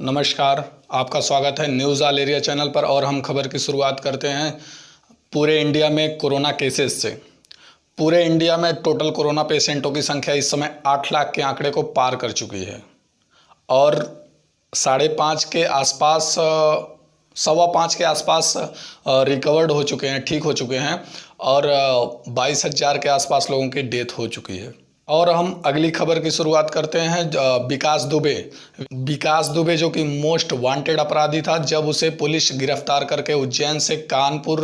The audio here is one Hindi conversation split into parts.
नमस्कार, आपका स्वागत है न्यूज़ ऑल एरिया चैनल पर। और हम खबर की शुरुआत करते हैं पूरे इंडिया में कोरोना केसेस से। पूरे इंडिया में टोटल कोरोना पेशेंटों की संख्या इस समय 8 लाख के आंकड़े को पार कर चुकी है और 5.5 के आसपास 5.25 के आसपास रिकवर्ड हो चुके हैं, ठीक हो चुके हैं और 22,000 के आसपास लोगों की डेथ हो चुकी है। और हम अगली खबर की शुरुआत करते हैं विकास दुबे जो कि मोस्ट वांटेड अपराधी था। जब उसे पुलिस गिरफ्तार करके उज्जैन से कानपुर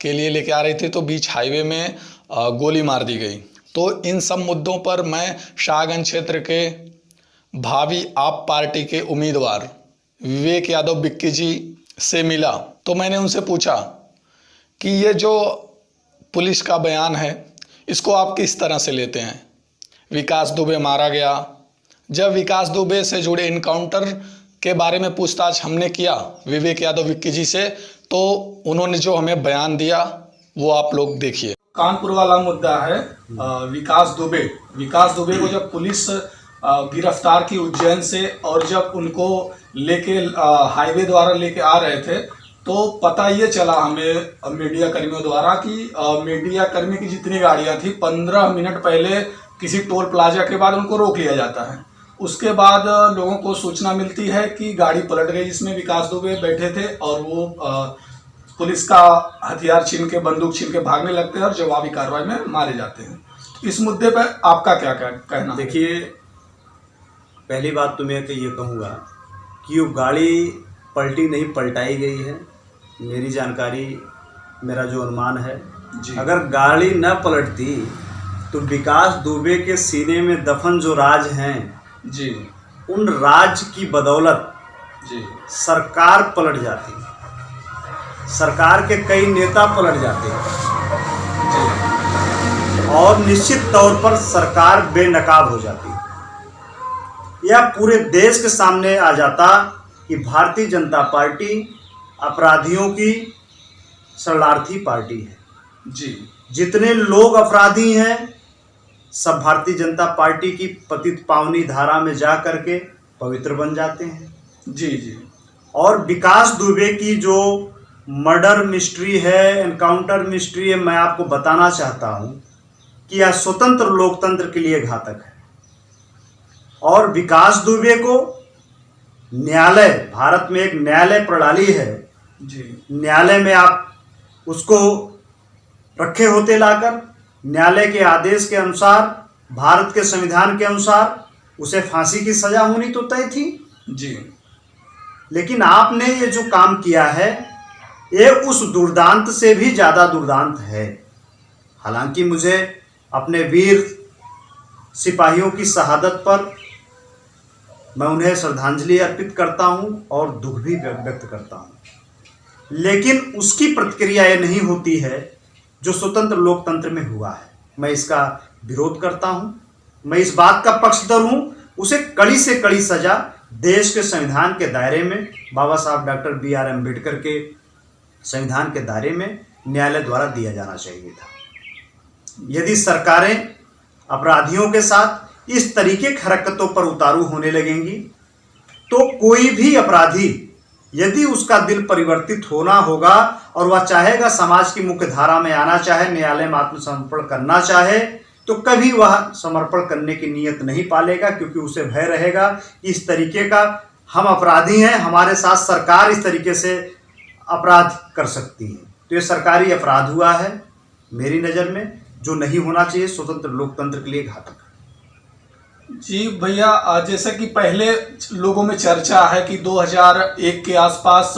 के लिए लेके आ रही थी तो बीच हाईवे में गोली मार दी गई। तो इन सब मुद्दों पर मैं शाहगंज क्षेत्र के भावी आप पार्टी के उम्मीदवार विवेक यादव विक्की जी से मिला तो मैंने उनसे पूछा कि ये जो पुलिस का बयान है इसको आप किस तरह से लेते हैं। विकास दुबे मारा गया। जब विकास दुबे से जुड़े इनकाउंटर के बारे में पूछताछ हमने किया विवेक यादव विक्की जी से, तो उन्होंने जो हमें बयान दिया वो आप लोग देखिए। कानपुर वाला मुद्दा है विकास दुबे को जब पुलिस गिरफ्तार की उज्जैन से और जब उनको लेके हाईवे द्वारा लेके आ रहे थे तो पता ये चला हमें मीडिया कर्मियों द्वारा कि मीडिया कर्मी की जितनी गाड़ियां थी 15 मिनट पहले किसी टोल प्लाजा के बाद उनको रोक लिया जाता है। उसके बाद लोगों को सूचना मिलती है कि गाड़ी पलट गई जिसमें विकास दुबे बैठे थे और वो पुलिस का हथियार छीन के, बंदूक छीन के भागने लगते हैं और जवाबी कार्रवाई में मारे जाते हैं। इस मुद्दे पर आपका क्या कहना? देखिए, पहली बात तो मैं ये कहूँगा कि वो गाड़ी पलटी नहीं, पलटाई गई है। मेरी जानकारी, मेरा जो अनुमान है, अगर गाड़ी न पलटती तो विकास दुबे के सीने में दफन जो राज हैं जी, उन राज की बदौलत जी सरकार पलट जाती, सरकार के कई नेता पलट जाते जी, और निश्चित तौर पर सरकार बेनकाब हो जाती। यह पूरे देश के सामने आ जाता कि भारतीय जनता पार्टी अपराधियों की शरणार्थी पार्टी है जी। जितने लोग अपराधी हैं सब भारतीय जनता पार्टी की पतित पावनी धारा में जा करके पवित्र बन जाते हैं जी जी। और विकास दुबे की जो मर्डर मिस्ट्री है, एनकाउंटर मिस्ट्री है, मैं आपको बताना चाहता हूं कि यह स्वतंत्र लोकतंत्र के लिए घातक है। और विकास दुबे को न्यायालय, भारत में एक न्यायालय प्रणाली है जी, न्यायालय में आप उसको रखे होते लाकर न्यायालय के आदेश के अनुसार, भारत के संविधान के अनुसार उसे फांसी की सजा होनी तो तय थी जी। लेकिन आपने ये जो काम किया है ये उस दुर्दांत से भी ज़्यादा दुर्दांत है। हालांकि मुझे अपने वीर सिपाहियों की शहादत पर मैं उन्हें श्रद्धांजलि अर्पित करता हूं और दुख भी व्यक्त करता हूं, लेकिन उसकी प्रतिक्रिया ये नहीं होती है जो स्वतंत्र लोकतंत्र में हुआ है। मैं इसका विरोध करता हूं। मैं इस बात का पक्षधर हूं उसे कड़ी से कड़ी सजा देश के संविधान के दायरे में, बाबा साहब डॉक्टर BR अम्बेडकर के संविधान के दायरे में न्यायालय द्वारा दिया जाना चाहिए था। यदि सरकारें अपराधियों के साथ इस तरीके की हरकतों पर उतारू होने लगेंगी तो कोई भी अपराधी, यदि उसका दिल परिवर्तित होना होगा और वह चाहेगा समाज की मुख्य धारा में आना चाहे, न्यायालय में आत्मसमर्पण करना चाहे, तो कभी वह समर्पण करने की नीयत नहीं पालेगा, क्योंकि उसे भय रहेगा कि इस तरीके का हम अपराधी हैं, हमारे साथ सरकार इस तरीके से अपराध कर सकती है। तो ये सरकारी अपराध हुआ है मेरी नज़र में, जो नहीं होना चाहिए, स्वतंत्र लोकतंत्र के लिए घातक। जी भैया, जैसे कि पहले लोगों में चर्चा है कि 2001 के आसपास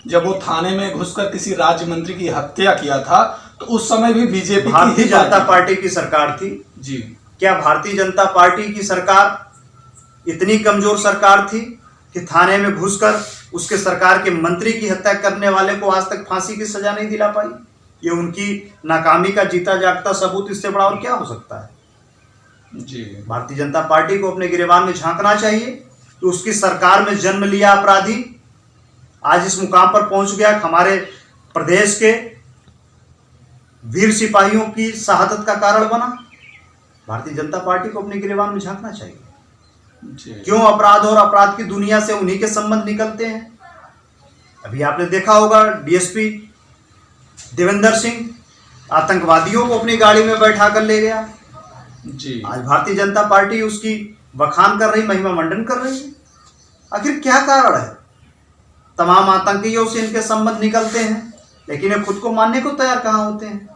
जब वो थाने में घुसकर किसी राज्य मंत्री की हत्या किया था तो उस समय भी बीजेपी भारतीय जनता पार्टी की सरकार थी जी। क्या भारतीय जनता पार्टी की सरकार इतनी कमजोर सरकार थी कि थाने में घुसकर उसके सरकार के मंत्री की हत्या करने वाले को आज तक फांसी की सजा नहीं दिला पाई? ये उनकी नाकामी का जीता जागता सबूत, इससे बड़ा और क्या हो सकता है जी। भारतीय जनता पार्टी को अपने गिरेबान में झांकना चाहिए कि उसकी सरकार में जन्म लिया अपराधी आज इस मुकाम पर पहुंच गया। हमारे प्रदेश के वीर सिपाहियों की शहादत का कारण बना। भारतीय जनता पार्टी को अपने गिरेबान में झांकना चाहिए। क्यों अपराध और अपराध की दुनिया से उन्हीं के संबंध निकलते हैं। अभी आपने देखा होगा डीएसपी देवेंद्र सिंह आतंकवादियों को अपनी गाड़ी में बैठा कर ले गया। आज भारतीय जनता पार्टी उसकी बखान कर रही, महिमा मंडन कर रही है। आखिर क्या कारण है? तमाम आतंकियों से इनके संबंध निकलते हैं, लेकिन ये खुद को मानने को तैयार कहाँ होते हैं।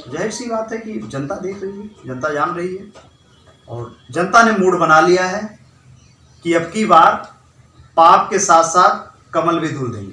जाहिर सी बात है कि जनता देख रही है, जनता जान रही है, और जनता ने मूड बना लिया है कि अब की बार पाप के साथ साथ कमल भी धुल देंगे।